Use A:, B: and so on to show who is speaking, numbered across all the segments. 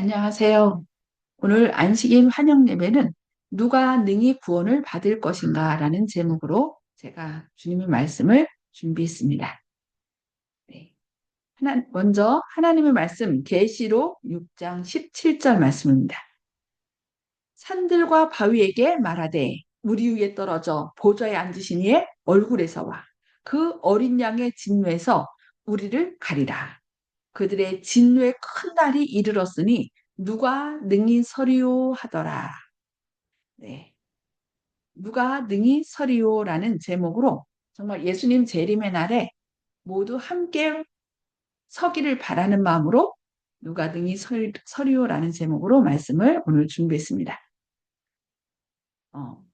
A: 안녕하세요. 오늘 안식일 환영 예배는 누가 능히 구원을 받을 것인가 라는 제목으로 제가 주님의 말씀을 준비했습니다. 네. 먼저 하나님의 말씀 계시록 6장 17절 말씀입니다. 산들과 바위에게 말하되 우리 위에 떨어져 보좌에 앉으신 이의 얼굴에서와 그 어린 양의 진노에서 우리를 가리라. 그들의 진노의 큰 날이 이르렀으니 누가 능히 서리요 하더라. 네. 누가 능히 서리요라는 제목으로 정말 예수님 재림의 날에 모두 함께 서기를 바라는 마음으로 누가 능히 서리요라는 제목으로 말씀을 오늘 준비했습니다. 어,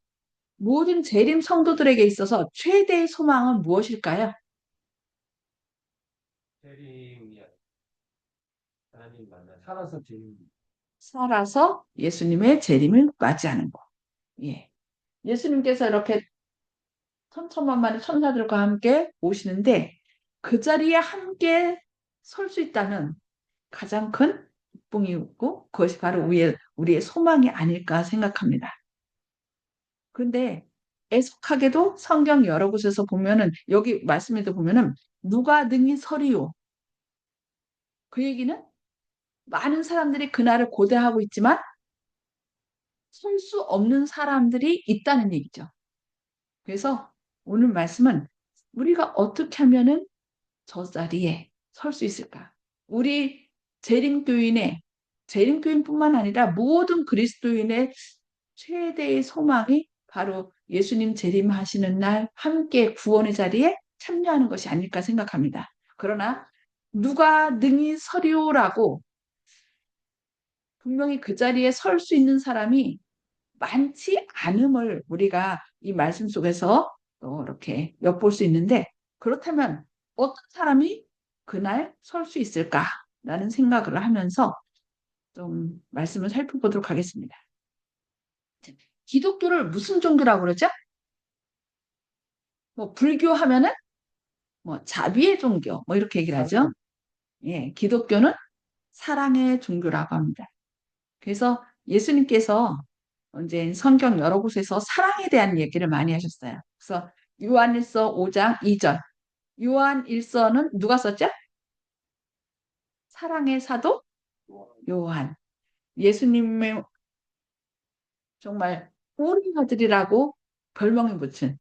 A: 모든 재림 성도들에게 있어서 최대의 소망은 무엇일까요?
B: 재림이야. 하나님 만나 살아서 재림.
A: 살아서 예수님의 재림을 맞이하는 것. 예. 예수님께서 이렇게 천천만만의 천사들과 함께 오시는데 그 자리에 함께 설 수 있다는 가장 큰 기쁨이고 그것이 바로 우리의 소망이 아닐까 생각합니다. 그런데 애석하게도 성경 여러 곳에서 보면은 여기 말씀에도 보면은 누가 능히 서리요. 그 얘기는 많은 사람들이 그날을 고대하고 있지만 설 수 없는 사람들이 있다는 얘기죠. 그래서 오늘 말씀은 우리가 어떻게 하면은 저 자리에 설 수 있을까? 우리 재림교인뿐만 아니라 모든 그리스도인의 최대의 소망이 바로 예수님 재림하시는 날 함께 구원의 자리에 참여하는 것이 아닐까 생각합니다. 그러나 누가 능히 서리오라고 분명히 그 자리에 설 수 있는 사람이 많지 않음을 우리가 이 말씀 속에서 또 이렇게 엿볼 수 있는데 그렇다면 어떤 사람이 그날 설 수 있을까라는 생각을 하면서 좀 말씀을 살펴보도록 하겠습니다. 기독교를 무슨 종교라고 그러죠? 뭐 불교 하면은 뭐 자비의 종교 뭐 이렇게 얘기를 하죠. 예, 기독교는 사랑의 종교라고 합니다. 그래서 예수님께서 이제 성경 여러 곳에서 사랑에 대한 얘기를 많이 하셨어요. 그래서 요한일서 5장 2절. 요한일서는 누가 썼죠? 사랑의 사도 요한. 예수님의 정말 우리 아들이라고 별명을 붙인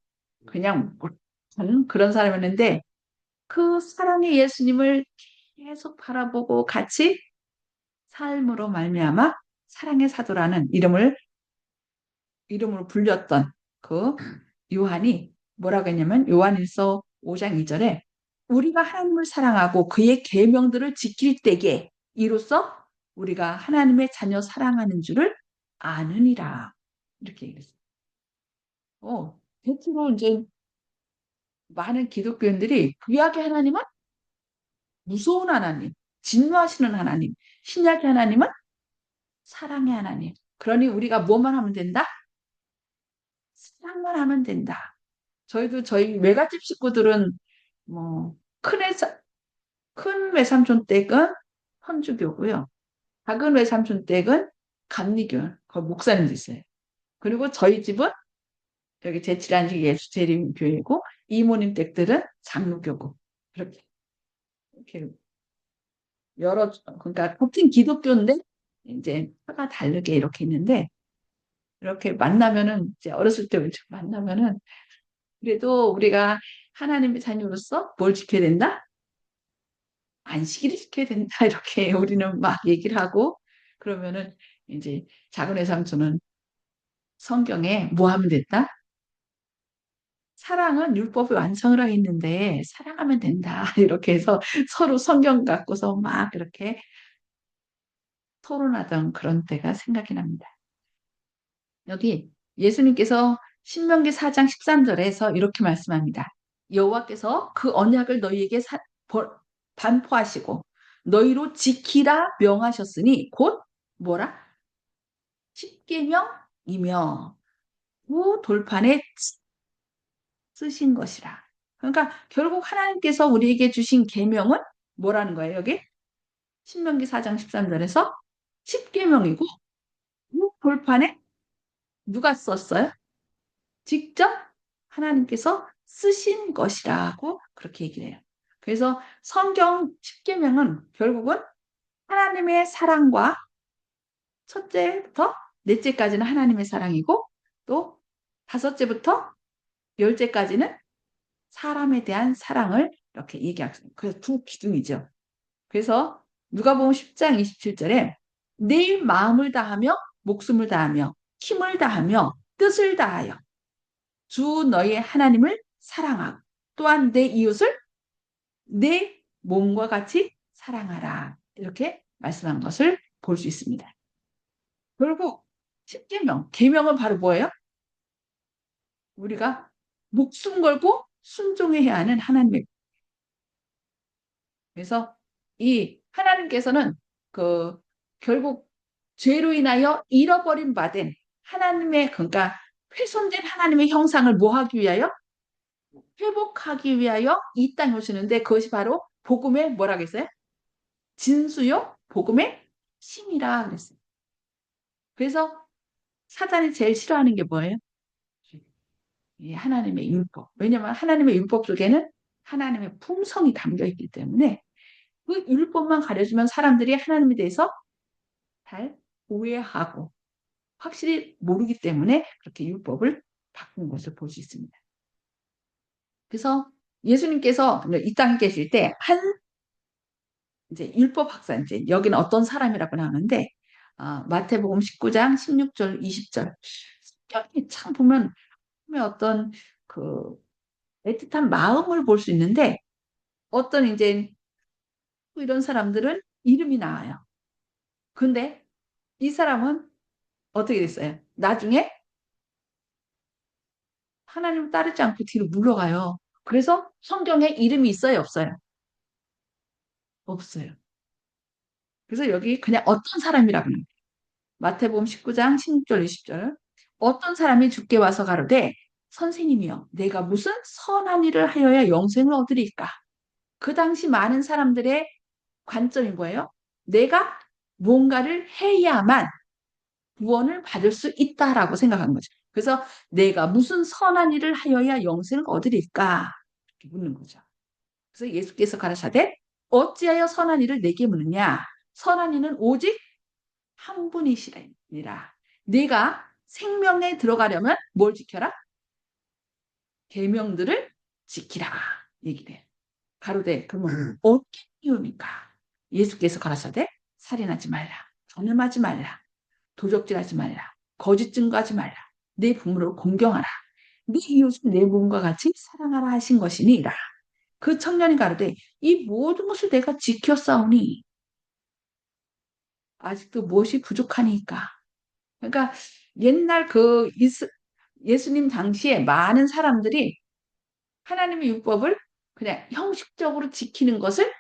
A: 그냥 못하는 그런 사람이었는데 그 사랑의 예수님을 계속 바라보고 같이 삶으로 말미암아 사랑의 사도라는 이름으로 불렸던 그 요한이 뭐라고 했냐면 요한일서 5장 2절에 우리가 하나님을 사랑하고 그의 계명들을 지킬 때에 이로써 우리가 하나님의 자녀 사랑하는 줄을 아느니라 이렇게 얘기했어요. 대체로 이제 많은 기독교인들이 구약의 하나님은 무서운 하나님, 진노하시는 하나님, 신약의 하나님은 사랑의 하나님. 그러니 우리가 뭐만 하면 된다? 사랑만 하면 된다. 저희도 저희 외갓집 식구들은 뭐 큰 외삼촌 댁은 헌주교고요. 작은 외삼촌 댁은 감리교, 거기 목사님도 있어요. 그리고 저희 집은 여기 제칠한식 예수재림교회고 이모님 댁들은 장로교고 이렇게 그러니까 같은 기독교인데 이제 화가 다르게 이렇게 있는데 이렇게 만나면은 이제 어렸을 때부터 만나면은 그래도 우리가 하나님의 자녀로서 뭘 지켜야 된다? 안식일을 지켜야 된다. 이렇게 우리는 막 얘기를 하고 그러면은 이제 작은 외삼촌은 성경에 뭐 하면 됐다? 사랑은 율법의 완성을 하고 있는데 사랑하면 된다. 이렇게 해서 서로 성경 갖고서 막 이렇게 토론하던 그런 때가 생각이 납니다. 여기 예수님께서 신명기 4장 13절에서 이렇게 말씀합니다. 여호와께서 그 언약을 너희에게 반포하시고 너희로 지키라 명하셨으니 곧 뭐라? 십계명이며 그 돌판에 쓰신 것이라. 그러니까 결국 하나님께서 우리에게 주신 계명은 뭐라는 거예요, 여기? 신명기 4장 13절에서 십계명이고 이 돌판에 누가 썼어요? 직접 하나님께서 쓰신 것이라고 그렇게 얘기를 해요. 그래서 성경 십계명은 결국은 하나님의 사랑과 첫째부터 넷째까지는 하나님의 사랑이고 또 다섯째부터 열째까지는 사람에 대한 사랑을 이렇게 얘기하고 있어요. 그래서 두 기둥이죠. 그래서 누가복음 10장 27절에 내 마음을 다하며 목숨을 다하며 힘을 다하며 뜻을 다하여 주 너의 하나님을 사랑하고 또한 내 이웃을 내 몸과 같이 사랑하라. 이렇게 말씀한 것을 볼 수 있습니다. 결국 십계명, 계명은 바로 뭐예요? 우리가 목숨 걸고 순종해야 하는 하나님의. 그래서 이 하나님께서는 그 결국 죄로 인하여 잃어버린 바 된 하나님의 그러니까 훼손된 하나님의 형상을 뭐 하기 위하여? 회복하기 위하여 이 땅에 오시는데 그것이 바로 복음의 뭐라고 했어요? 진수요 복음의 힘이라 그랬어요. 그래서 사단이 제일 싫어하는 게 뭐예요? 이 하나님의 율법. 왜냐하면 하나님의 율법 속에는 하나님의 품성이 담겨 있기 때문에 그 율법만 가려주면 사람들이 하나님에 대해서 잘 오해하고 확실히 모르기 때문에 그렇게 율법을 바꾼 것을 볼 수 있습니다. 그래서 예수님께서 이 땅에 계실 때 한 이제 율법 학사 이제 여기는 어떤 사람이라고 나오는데 마태복음 19장 16절 20절 성경이 참 보면 어떤 그 애틋한 마음을 볼 수 있는데 어떤 이제 이런 사람들은 이름이 나와요. 근데 이 사람은 어떻게 됐어요? 나중에 하나님을 따르지 않고 뒤로 물러가요. 그래서 성경에 이름이 있어요, 없어요? 없어요. 그래서 여기 그냥 어떤 사람이라고 합니다. 마태복음 19장 16절 20절 어떤 사람이 주께 와서 가로되 선생님이여 내가 무슨 선한 일을 하여야 영생을 얻으리까? 그 당시 많은 사람들의 관점이 뭐예요? 내가 뭔가를 해야만 구원을 받을 수 있다라고 생각한 거죠. 그래서 내가 무슨 선한 일을 하여야 영생을 얻으릴까? 이렇게 묻는 거죠. 그래서 예수께서 가라사대 어찌하여 선한 일을 내게 묻느냐? 선한 이는 오직 한 분이시라. 네가 생명에 들어가려면 뭘 지켜라? 계명들을 지키라. 얘기돼. 가로되 그러면 어떤 이유입니까? 예수께서 가라사대 살인하지 말라. 간음하지 말라. 도적질하지 말라. 거짓 증거하지 말라. 내 부모를 공경하라. 네 이웃을 내 몸과 같이 사랑하라 하신 것이니라. 그 청년이 가로되 이 모든 것을 내가 지켰사오니 아직도 무엇이 부족하니까. 그러니까 옛날 예수님 당시에 많은 사람들이 하나님의 율법을 그냥 형식적으로 지키는 것을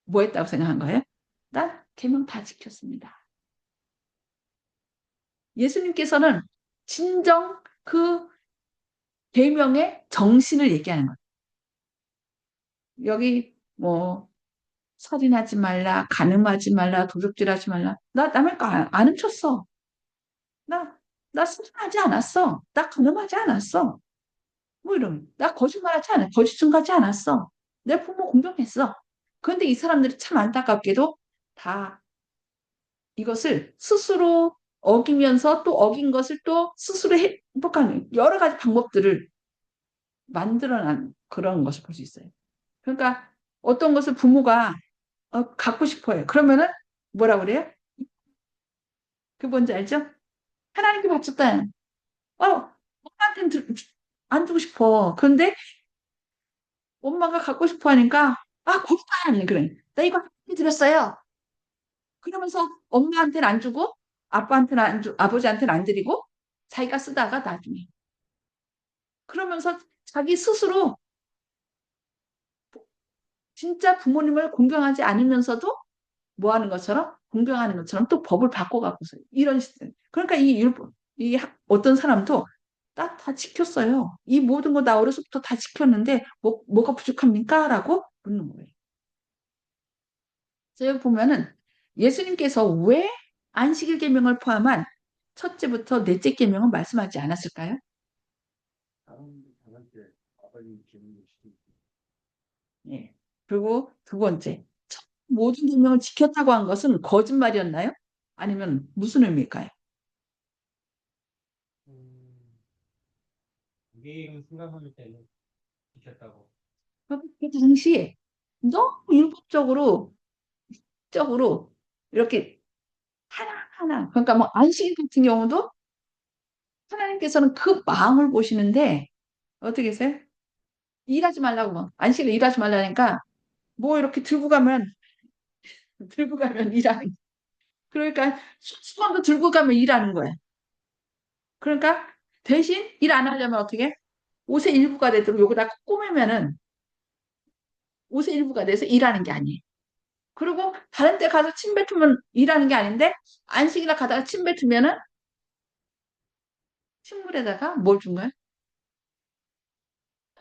A: 뭐 했다고 생각한 거예요? 난 계명 다 지켰습니다. 예수님께서는 진정 그 계명의 정신을 얘기하는 거예요. 여기 뭐 살인하지 말라, 간음하지 말라, 도둑질하지 말라. 나 남의 거 안 훔쳤어. 나 살인하지 않았어. 나 간음하지 않았어. 뭐 이런. 나 거짓말하지 않아. 거짓 증거하지 않았어. 내 부모 공경했어. 그런데 이 사람들이 참 안타깝게도 다 이것을 스스로 어기면서 또 어긴 것을 또 스스로 행복한 여러 가지 방법들을 만들어낸 그런 것을 볼 수 있어요. 그러니까 어떤 것을 부모가 갖고 싶어요. 그러면은 뭐라 그래요? 그 뭔지 알죠? 하나님께 바쳤다. 엄마한테는 안 주고 싶어. 그런데 엄마가 갖고 싶어 하니까 고스탄 그래. 나 이거 하나님께 드렸어요. 그러면서 엄마한테는 안 주고 아빠한테는 안 주, 아버지한테는 안 드리고 자기가 쓰다가 나중에 그러면서 자기 스스로 진짜 부모님을 공경하지 않으면서도 뭐 하는 것처럼 공경하는 것처럼 또 법을 바꿔갖고서 이런 시스템. 그러니까 어떤 사람도 다 지켰어요. 이 모든 거 나 어려서부터 다 지켰는데 뭐가 부족합니까? 라고 묻는 거예요. 제가 보면은 예수님께서 왜 안식일 계명을 포함한 첫째부터 넷째 계명은 말씀하지 않았을까요?
B: 다른 때 아버님 기능을 시키고.
A: 예. 그리고 두 번째, 모든 계명을 지켰다고 한 것은 거짓말이었나요? 아니면 무슨 의미일까요?
B: 음, 그게 생각할 때는 지켰다고.
A: 그 당시에 너무 율법적으로 이렇게 하나하나, 그러니까 뭐 안식일 같은 경우도 하나님께서는 그 마음을 보시는데 어떻게 했어요? 일하지 말라고 막 안식일 일하지 말라니까 뭐 이렇게 들고 가면 일하는, 그러니까 수건도 들고 가면 일하는 거야. 그러니까 대신 일 안 하려면 어떻게? 옷의 일부가 되도록 여기다 꾸미면은 옷의 일부가 돼서 일하는 게 아니에요. 그리고 다른 데 가서 침 뱉으면 일하는 게 아닌데 안식일에 가다가 침 뱉으면은 식물에다가 뭘 준 거야?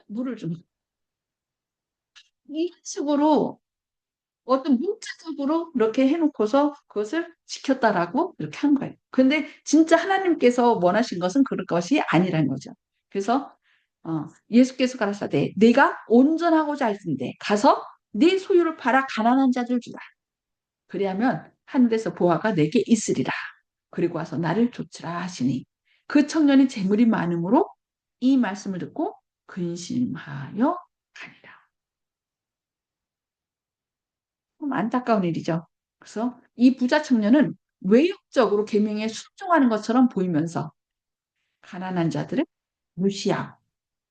A: 물을 준 거야. 이 식으로 어떤 문자적으로 이렇게 해놓고서 그것을 지켰다라고 이렇게 한 거예요. 근데 진짜 하나님께서 원하신 것은 그럴 것이 아니라는 거죠. 그래서 예수께서 가라사대 내가 온전하고자 할 텐데 가서 네 소유를 팔아 가난한 자들 주라. 그리하면 하늘에서 보화가 내게 있으리라. 그리고 와서 나를 좇으라 하시니 그 청년이 재물이 많음으로 이 말씀을 듣고 근심하여 가니라. 좀 안타까운 일이죠. 그래서 이 부자 청년은 외형적으로 계명에 순종하는 것처럼 보이면서 가난한 자들을 무시하고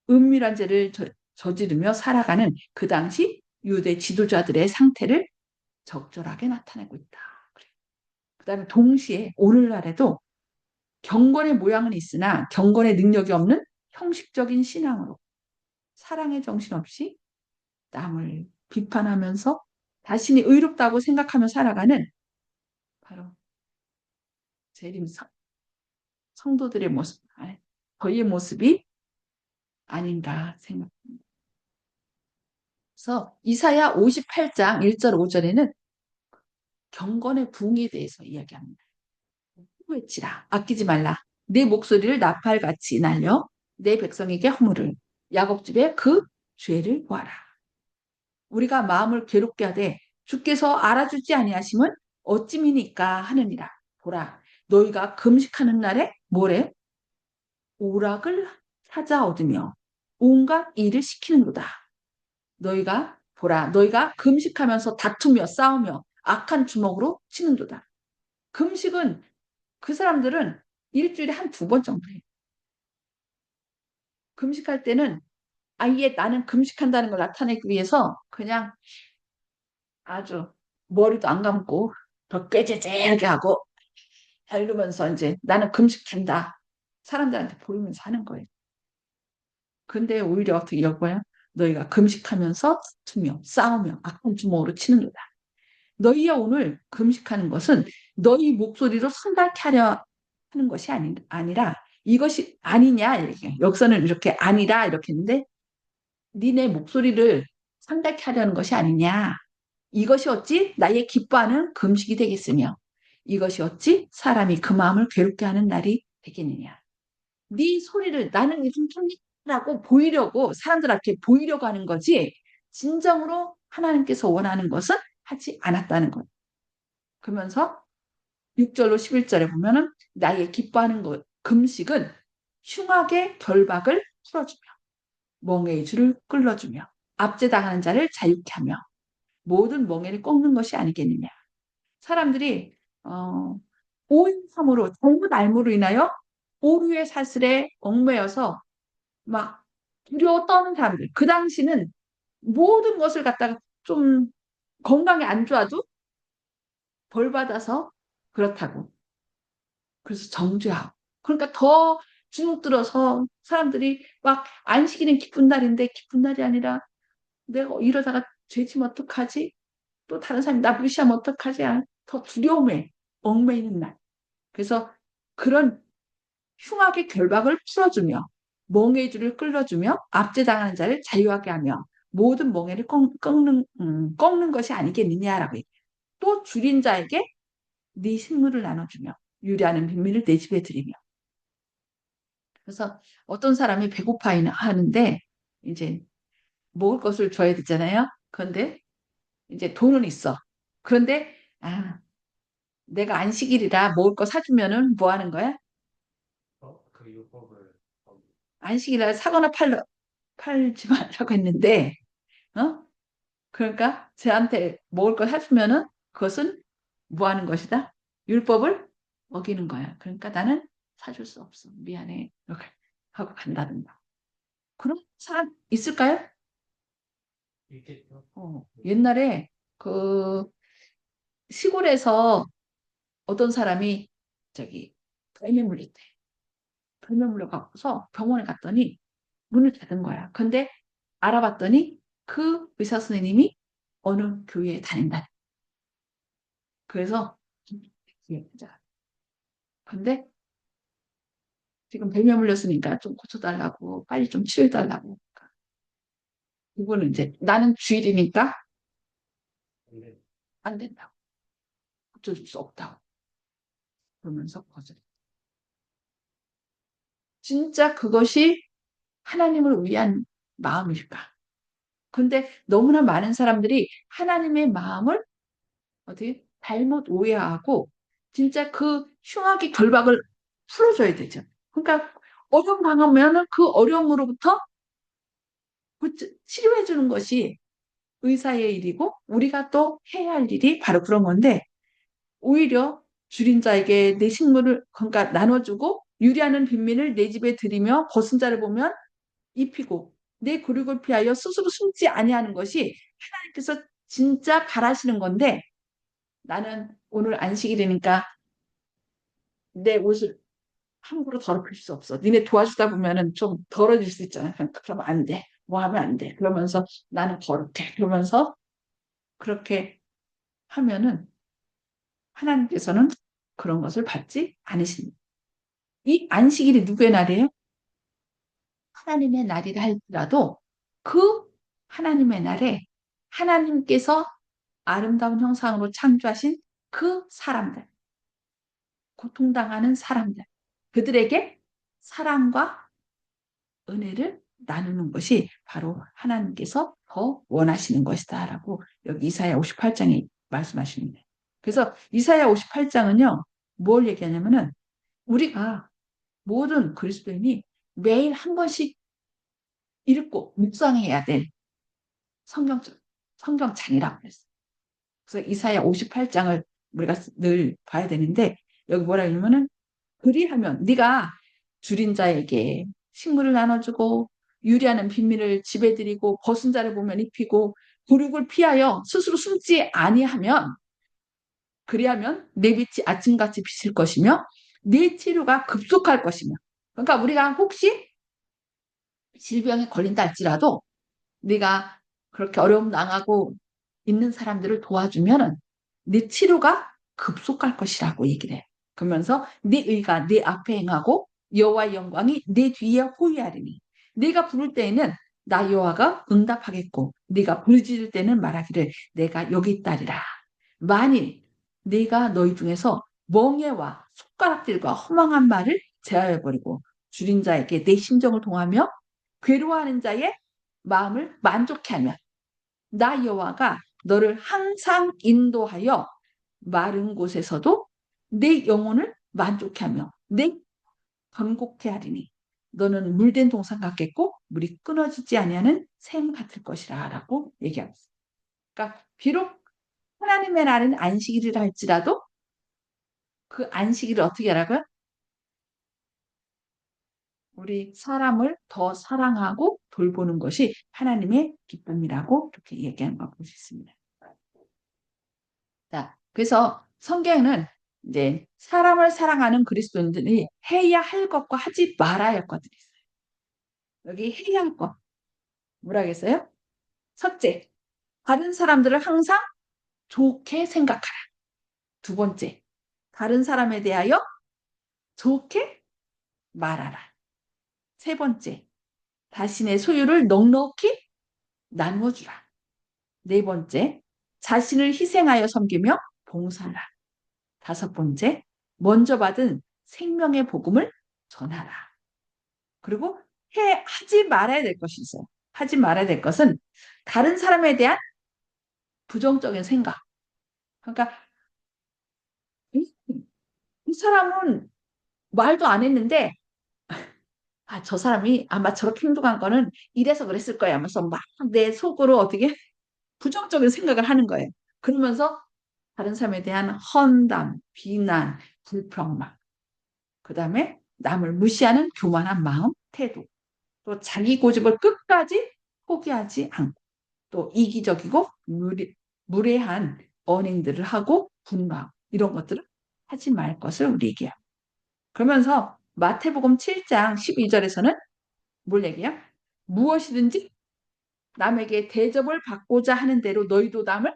A: 은밀한 죄를 저지르며 살아가는 그 당시 유대 지도자들의 상태를 적절하게 나타내고 있다. 그다음에 동시에 오늘날에도 경건의 모양은 있으나 경건의 능력이 없는 형식적인 신앙으로 사랑의 정신 없이 남을 비판하면서 자신이 의롭다고 생각하며 살아가는 바로 재림 성도들의 모습, 저희의 모습이 아닌가 생각합니다. 그래서 이사야 58장 1절 5절에는 경건의 부흥에 대해서 이야기합니다. 외치라, 아끼지 말라. 내 목소리를 나팔같이 날려 내 백성에게 허물을 야곱집에 그 죄를 보아라. 우리가 마음을 괴롭게 하되 주께서 알아주지 아니하심은 어찌미니까 하느니라. 보라, 너희가 금식하는 날에 뭐래? 오락을 찾아 얻으며 온갖 일을 시키는도다. 너희가 보라, 너희가 금식하면서 다투며 싸우며 악한 주먹으로 치는도다. 금식은 그 사람들은 일주일에 한 두 번 정도 해요. 금식할 때는 아예 나는 금식한다는 걸 나타내기 위해서 그냥 아주 머리도 안 감고 더 꾀재재하게 하고 이러면서 이제 나는 금식한다. 사람들한테 보이면서 하는 거예요. 근데 오히려 어떻게 여보야? 너희가 금식하면서 다투며 싸우며 악한 주먹으로 치는도다. 너희야 오늘 금식하는 것은 너희 목소리로 성달케 하려 하는 것이 아니라 이것이 아니냐 이렇게 역사는 이렇게 아니라 이렇게 했는데 니네 목소리를 성달케 하려는 것이 아니냐. 이것이 어찌 나의 기뻐하는 금식이 되겠으며 이것이 어찌 사람이 그 마음을 괴롭게 하는 날이 되겠느냐. 네 소리를 나는 요즘 천리라고 보이려고 사람들한테 보이려고 하는 거지 진정으로 하나님께서 원하는 것은 하지 않았다는 거예요. 그러면서 6절로 11절에 보면은 나의 기뻐하는 것 금식은 흉악의 결박을 풀어주며 멍에의 줄을 끌어주며 압제당하는 자를 자유케 하며 모든 멍에를 꺾는 것이 아니겠느냐. 사람들이 오인함으로 잘못 알무로 인하여 오류의 사슬에 얽매여서 막 두려워 떠는 사람들. 그 당시는 모든 것을 갖다가 좀 건강이 안 좋아도 벌 받아서 그렇다고. 그래서 정죄하고. 그러니까 더 주눅 들어서 사람들이 막 안식일은 기쁜 날인데 기쁜 날이 아니라 내가 이러다가 죄지면 어떡하지? 또 다른 사람이 나 무시하면 어떡하지? 더 두려움에 얽매이는 날. 그래서 그런 흉악의 결박을 풀어주며 멍에의 줄을 끌어주며 압제당하는 자를 자유하게 하며 모든 멍에를 꺾는 것이 아니겠느냐라고 얘기해요. 또 줄인 자에게 네 식물을 나눠주며 유리하는 빈민을 내 집에 들이며. 그래서 어떤 사람이 배고파 하는데 이제 먹을 것을 줘야 되잖아요. 그런데 이제 돈은 있어. 그런데 내가 안식일이라 먹을 거 사주면은 뭐 하는 거야?
B: 그 율법을
A: 안식일날 사거나 팔지 말라고 했는데, 어? 그러니까 쟤한테 먹을 거 사주면은 그것은 뭐 하는 것이다? 율법을 어기는 거야. 그러니까 나는 사줄 수 없어. 미안해. 이렇게 하고 간다든가. 그런 사람 있을까요?
B: 있겠죠.
A: 옛날에 그 시골에서 어떤 사람이 저기 뱀에 물렸대. 뱀에 물려갖고서 병원에 갔더니 문을 닫은 거야. 근데 알아봤더니 그 의사 선생님이 어느 교회에 다닌다. 그래서 근데 지금 뱀에 물렸으니까 좀 고쳐달라고 빨리 좀 치료해달라고. 이거는 이제 나는 주일이니까
B: 근데
A: 안 된다고. 어쩔 수 없다고. 그러면서 거절. 진짜 그것이 하나님을 위한 마음일까? 근데 너무나 많은 사람들이 하나님의 마음을 어떻게 잘못 오해하고 진짜 그 흉악의 결박을 풀어줘야 되죠. 그러니까 어려움 당하면은 그 어려움으로부터 치료해 주는 것이 의사의 일이고 우리가 또 해야 할 일이 바로 그런 건데 오히려 줄인 자에게 내 식물을 그러니까 나눠주고 유리하는 빈민을 내 집에 들이며 벗은 자를 보면 입히고 내 굴욕을 피하여 스스로 숨지 아니하는 것이 하나님께서 진짜 바라시는 건데 나는 오늘 안식일이니까 내 옷을 함부로 더럽힐 수 없어. 니네 도와주다 보면은 좀 더러질 수 있잖아. 그러면 안 돼. 뭐 하면 안 돼. 그러면서 나는 거룩해. 그러면서 그렇게 하면은 하나님께서는 그런 것을 받지 않으십니다. 이 안식일이 누구의 날이에요? 하나님의 날이라 할지라도 그 하나님의 날에 하나님께서 아름다운 형상으로 창조하신 그 사람들, 고통당하는 사람들, 그들에게 사랑과 은혜를 나누는 것이 바로 하나님께서 더 원하시는 것이다라고 여기 이사야 58장에 말씀하십니다. 그래서 이사야 58장은요, 뭘 얘기하냐면은 우리가 모든 그리스도인이 매일 한 번씩 읽고 묵상해야 될 성경, 성경장이라고 그랬어요. 그래서 이사야 58장을 우리가 늘 봐야 되는데 여기 뭐라 그러냐면은 그리하면 네가 줄인 자에게 식물을 나눠주고 유리하는 빈민을 집에 들이고 벗은 자를 보면 입히고 굴욕을 피하여 스스로 숨지 아니하면 그리하면 내 빛이 아침같이 비칠 것이며 네 치료가 급속할 것이며 그러니까 우리가 혹시 질병에 걸린다 할지라도 네가 그렇게 어려움 당하고 있는 사람들을 도와주면은 네 치료가 급속할 것이라고 얘기를 해요. 그러면서 네 의가 네 앞에 행하고 여호와의 영광이 네 뒤에 호위하리니 네가 부를 때에는 나 여호와가 응답하겠고 네가 부르짖을 때는 말하기를 내가 여기 있다리라. 만일 네가 너희 중에서 멍에와 손가락질과 허망한 말을 제하여버리고 줄인 자에게 내 심정을 동하며 괴로워하는 자의 마음을 만족해 하면 나 여호와가 너를 항상 인도하여 마른 곳에서도 내 영혼을 만족해 하며 내 번곡해 하리니 너는 물된 동산 같겠고 물이 끊어지지 아니하는 샘 같을 것이라 라고 얘기하고 있습니다. 그러니까 비록 하나님의 날은 안식일이라 할지라도 그 안식일을 어떻게 하라고요? 우리 사람을 더 사랑하고 돌보는 것이 하나님의 기쁨이라고 이렇게 얘기하는 걸 볼 수 있습니다. 자, 그래서 성경은 이제 사람을 사랑하는 그리스도인들이 해야 할 것과 하지 말아야 할 것들이 있어요. 여기 해야 할 것, 뭐라겠어요? 첫째, 다른 사람들을 항상 좋게 생각하라. 두 번째, 다른 사람에 대하여 좋게 말하라. 세 번째, 자신의 소유를 넉넉히 나누어 주라. 네 번째, 자신을 희생하여 섬기며 봉사하라. 다섯 번째, 먼저 받은 생명의 복음을 전하라. 그리고 하지 말아야 될 것이 있어요. 하지 말아야 될 것은 다른 사람에 대한 부정적인 생각. 그러니까 이, 이 사람은 말도 안 했는데 저 사람이 아마 저렇게 행동한 거는 이래서 그랬을 거야 하면서 막 내 속으로 어떻게 부정적인 생각을 하는 거예요. 그러면서 다른 사람에 대한 헌담, 비난, 불평만, 그 다음에 남을 무시하는 교만한 마음, 태도, 또 자기 고집을 끝까지 포기하지 않고, 또 이기적이고 무례한 언행들을 하고 분노하고 이런 것들을 하지 말 것을 우리에게 합니다. 그러면서 마태복음 7장 12절에서는 뭘 얘기해요? 무엇이든지 남에게 대접을 받고자 하는 대로 너희도 남을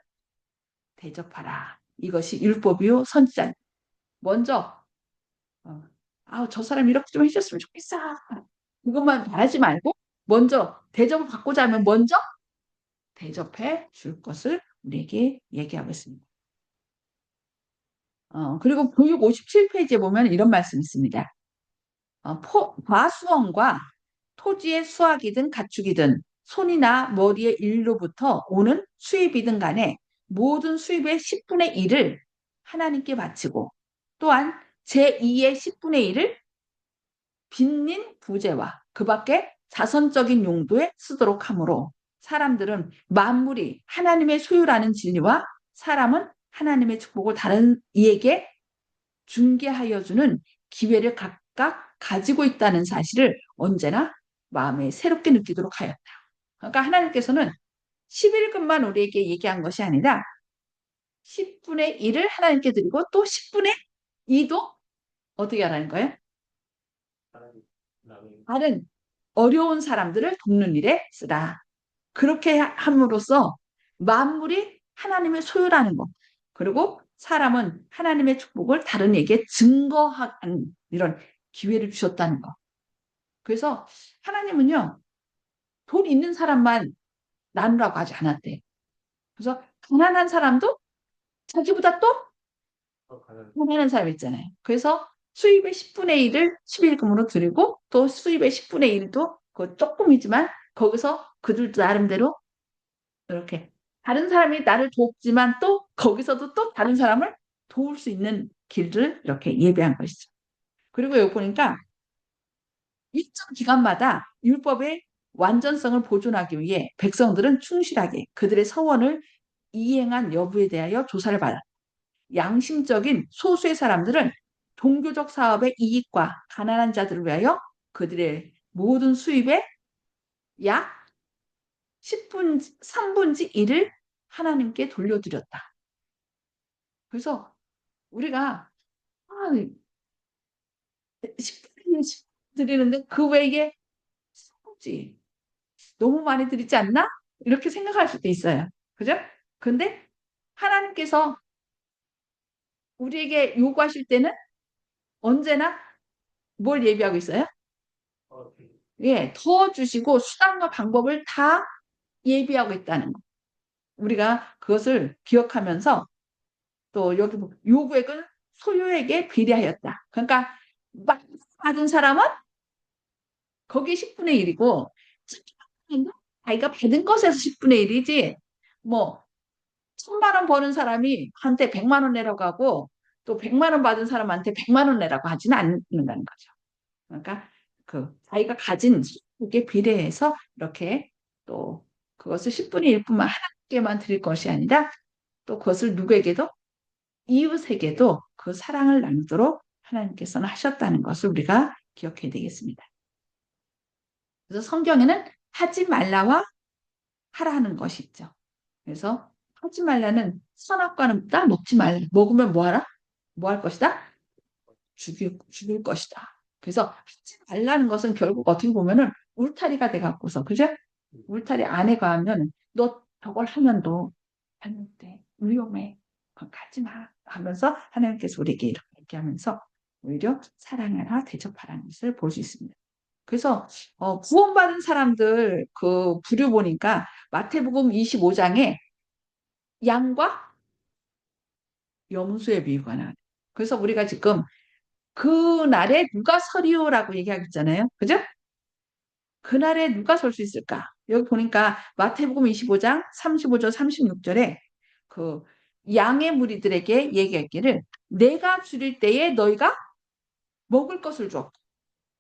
A: 대접하라. 이것이 율법이요 선지자. 먼저 저 사람 이렇게 좀 해줬으면 좋겠어. 그것만 바라지 말고 먼저 대접을 받고자 하면 먼저 대접해 줄 것을 우리에게 얘기하고 있습니다. 그리고 교육 57페이지에 보면 이런 말씀이 있습니다. 과수원과 토지의 수확이든 가축이든 손이나 머리의 일로부터 오는 수입이든 간에 모든 수입의 10분의 1을 하나님께 바치고 또한 제2의 10분의 1을 빚는 부재와 그 밖에 자선적인 용도에 쓰도록 하므로 사람들은 만물이 하나님의 소유라는 진리와 사람은 하나님의 축복을 다른 이에게 중개하여 주는 기회를 각각 가지고 있다는 사실을 언제나 마음에 새롭게 느끼도록 하였다. 그러니까 하나님께서는 11금만 우리에게 얘기한 것이 아니라 10분의 1을 하나님께 드리고 또 10분의 2도 어떻게 하라는 거예요?
B: 다른 남이
A: 다른 어려운 사람들을 돕는 일에 쓰라. 그렇게 함으로써 만물이 하나님의 소유라는 것. 그리고 사람은 하나님의 축복을 다른 에게 증거하는 이런 기회를 주셨다는 것. 그래서 하나님은요, 돈 있는 사람만 나누라고 하지 않았대. 그래서 가난한 사람도 자기보다 또
B: 더 가는
A: 가난한 사람 있잖아요. 그래서 수입의 10분의 1을 11금으로 드리고 또 수입의 10분의 1도 그 조금이지만 거기서 그들 나름대로 이렇게 다른 사람이 나를 돕지만 또 거기서도 또 다른 사람을 도울 수 있는 길을 이렇게 예배한 것이죠. 그리고 여기 보니까 일정 기간마다 율법의 완전성을 보존하기 위해 백성들은 충실하게 그들의 서원을 이행한 여부에 대하여 조사를 받았다. 양심적인 소수의 사람들은 종교적 사업의 이익과 가난한 자들을 위하여 그들의 모든 수입의 약 10분, 3분지 1을 하나님께 돌려드렸다. 그래서 우리가 10분을 드리는데 그 외에 3분지 너무 많이 드리지 않나? 이렇게 생각할 수도 있어요. 그죠? 근데 하나님께서 우리에게 요구하실 때는 언제나 뭘 예비하고 있어요?
B: 되게
A: 예, 더 주시고 수단과 방법을 다 예비하고 있다는 거. 우리가 그것을 기억하면서 또 여기 요구액은 소유액에 비례하였다. 그러니까 막 받은 사람은 거기 10분의 1이고 자기가 받은 것에서 10분의 1이지 뭐 1,000만 원 버는 사람이 한테 100만 원 내라고 하고 또 100만 원 받은 사람한테 100만 원 내라고 하지는 않는다는 거죠. 그러니까 그 자기가 가진 수익에 비례해서 이렇게 또 그것을 10분의 1뿐만 하나님께만 드릴 것이 아니라 또 그것을 누구에게도 이웃에게도 그 사랑을 나누도록 하나님께서는 하셨다는 것을 우리가 기억해야 되겠습니다. 그래서 성경에는 하지 말라와 하라는 것이 있죠. 그래서 하지 말라는 선악과는 따 먹지 말라. 먹으면 뭐 하라? 뭐 할 것이다? 죽일 것이다. 그래서 하지 말라는 것은 결국 어떻게 보면은 울타리가 돼 갖고서 그죠? 울타리 안에 가면 너 저걸 하면 너 잘못돼 위험해 그건 가지 마 하면서 하나님께서 우리에게 이렇게 얘기하면서 오히려 사랑하라 대접하라는 것을 볼 수 있습니다. 그래서 구원받은 사람들 그 부류 보니까 마태복음 25장에 양과 염소의 비유가 나와요. 그래서 우리가 지금 그날에 누가 서리오라고 얘기하겠잖아요. 그죠? 그날에 누가 설 수 있을까? 여기 보니까 마태복음 25장 35절 36절에 그 양의 무리들에게 얘기했기를 내가 줄일 때에 너희가 먹을 것을 줬고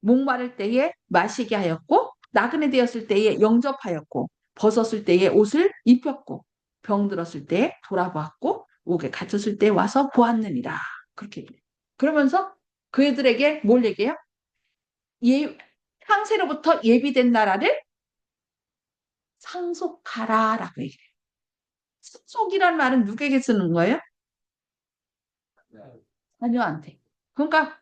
A: 목마를 때에 마시게 하였고 나그네 되었을 때에 영접하였고 벗었을 때에 옷을 입혔고 병들었을 때에 돌아보았고 옥에 갇혔을 때에 와서 보았느니라. 그렇게 얘기해요. 그러면서 그들에게 뭘 얘기해요? 창세로부터 예비된 나라를 상속하라라고 얘기해요. 상속이란 말은 누구에게 쓰는 거예요?
B: 네.
A: 자녀한테. 그러니까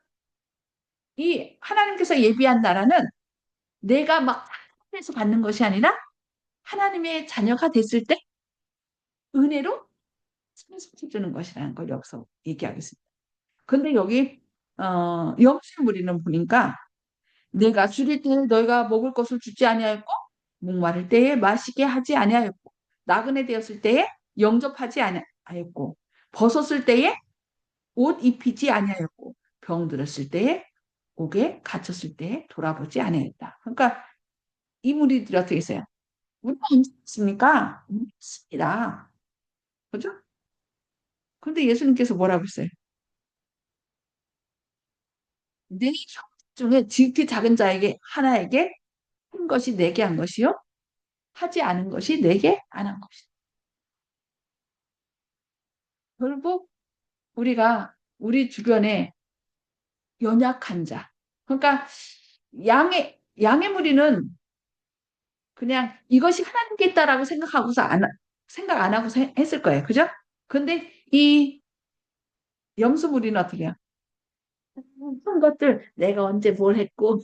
A: 이 하나님께서 예비한 나라는 내가 막 해서 받는 것이 아니라 하나님의 자녀가 됐을 때 은혜로 상속해 주는 것이라는 걸 여기서 얘기하겠습니다. 근데 여기 영실무리는 보니까 내가 줄일 때에 너희가 먹을 것을 주지 아니하였고 목마를 때에 마시게 하지 아니하였고 나그네 되었을 때에 영접하지 아니하였고 벗었을 때에 옷 입히지 아니하였고 병들었을 때에 옥에 갇혔을 때에 돌아보지 아니하였다. 그러니까 이 무리들이 어떻게 했어요? 우리가 언제 했습니까? 했습니다. 그죠? 근데 예수님께서 뭐라고 했어요? 내 형 중에 지극히 작은 자에게 하나에게 한 것이 내게 한 것이요 하지 않은 것이 내게 안 한 것이다. 결국 우리가 우리 주변에 연약한 자, 그러니까 양의 무리는 그냥 이것이 하나님께 있다라고 생각하고서 생각 안 하고 했을 거예요. 그죠? 근데 이 염소 무리는 어떻게 해요? 한 것들 내가 언제 뭘 했고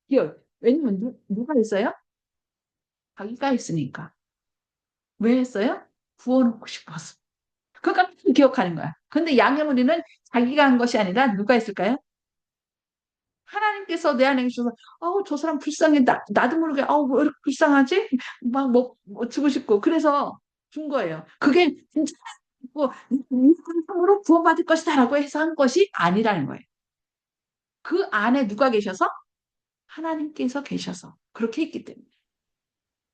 A: 기억. 왜냐면 누가 했어요? 자기가 했으니까. 왜 했어요? 부어놓고 싶어서. 그러니까 기억하는 거야. 근데 양의 무리는 자기가 한 것이 아니라 누가 했을까요? 하나님께서 내 안에 계셔서 아우 저 사람 불쌍해 나도 모르게 아우 왜 이렇게 불쌍하지? 막 주고 싶고 그래서 준 거예요. 그게 진짜 뭐 으로 구원받을 것이다라고 해서 한 것이 아니라는 거예요. 그 안에 누가 계셔서 하나님께서 계셔서 그렇게 했기 때문에.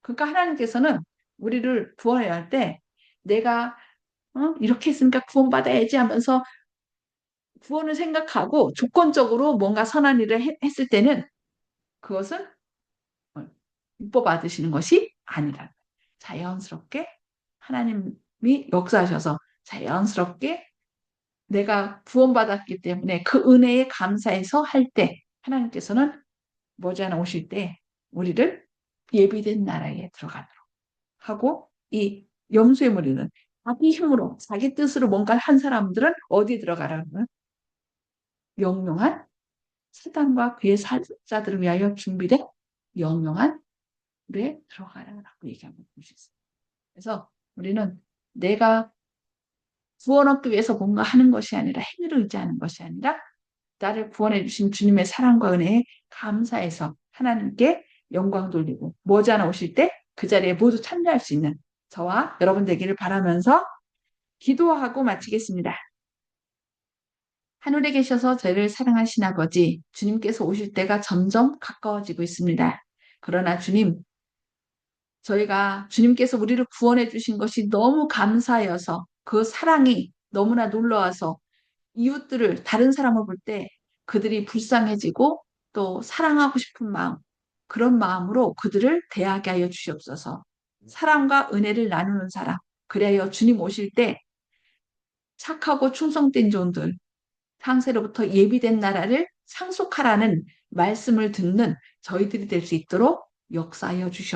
A: 그러니까 하나님께서는 우리를 구원해야 할 때 내가 이렇게 했으니까 구원받아야지 하면서 구원을 생각하고 조건적으로 뭔가 선한 일을 했을 때는 그것은 기뻐 받으시는 것이 아니라 자연스럽게 하나님이 역사하셔서 자연스럽게 내가 구원받았기 때문에 그 은혜에 감사해서 할 때 하나님께서는 머지않아 오실 때 우리를 예비된 나라에 들어가도록 하고 이 염소의 무리는 자기 힘으로 자기 뜻으로 뭔가를 한 사람들은 어디에 들어가라는 영영한 사단과 그의 사자들을 위하여 준비된 영영한 에 들어가라라고 얘기하고 있어요. 그래서 우리는 내가 구원 얻기 위해서 뭔가 하는 것이 아니라 행위를 의지하는 것이 아니라 나를 구원해 주신 주님의 사랑과 은혜에 감사해서 하나님께 영광 돌리고 머지않아 오실 때 그 자리에 모두 참여할 수 있는 저와 여러분 되기를 바라면서 기도하고 마치겠습니다. 하늘에 계셔서 저희를 사랑하신 아버지, 주님께서 오실 때가 점점 가까워지고 있습니다. 그러나 주님, 저희가 주님께서 우리를 구원해 주신 것이 너무 감사여서 그 사랑이 너무나 놀라워서 이웃들을 다른 사람을 볼 때 그들이 불쌍해지고 또 사랑하고 싶은 마음 그런 마음으로 그들을 대하게 하여 주시옵소서. 사랑과 은혜를 나누는 사람 그래야 주님 오실 때 착하고 충성된 종들 창세로부터 예비된 나라를 상속하라는 말씀을 듣는 저희들이 될 수 있도록 역사하여 주시옵소서.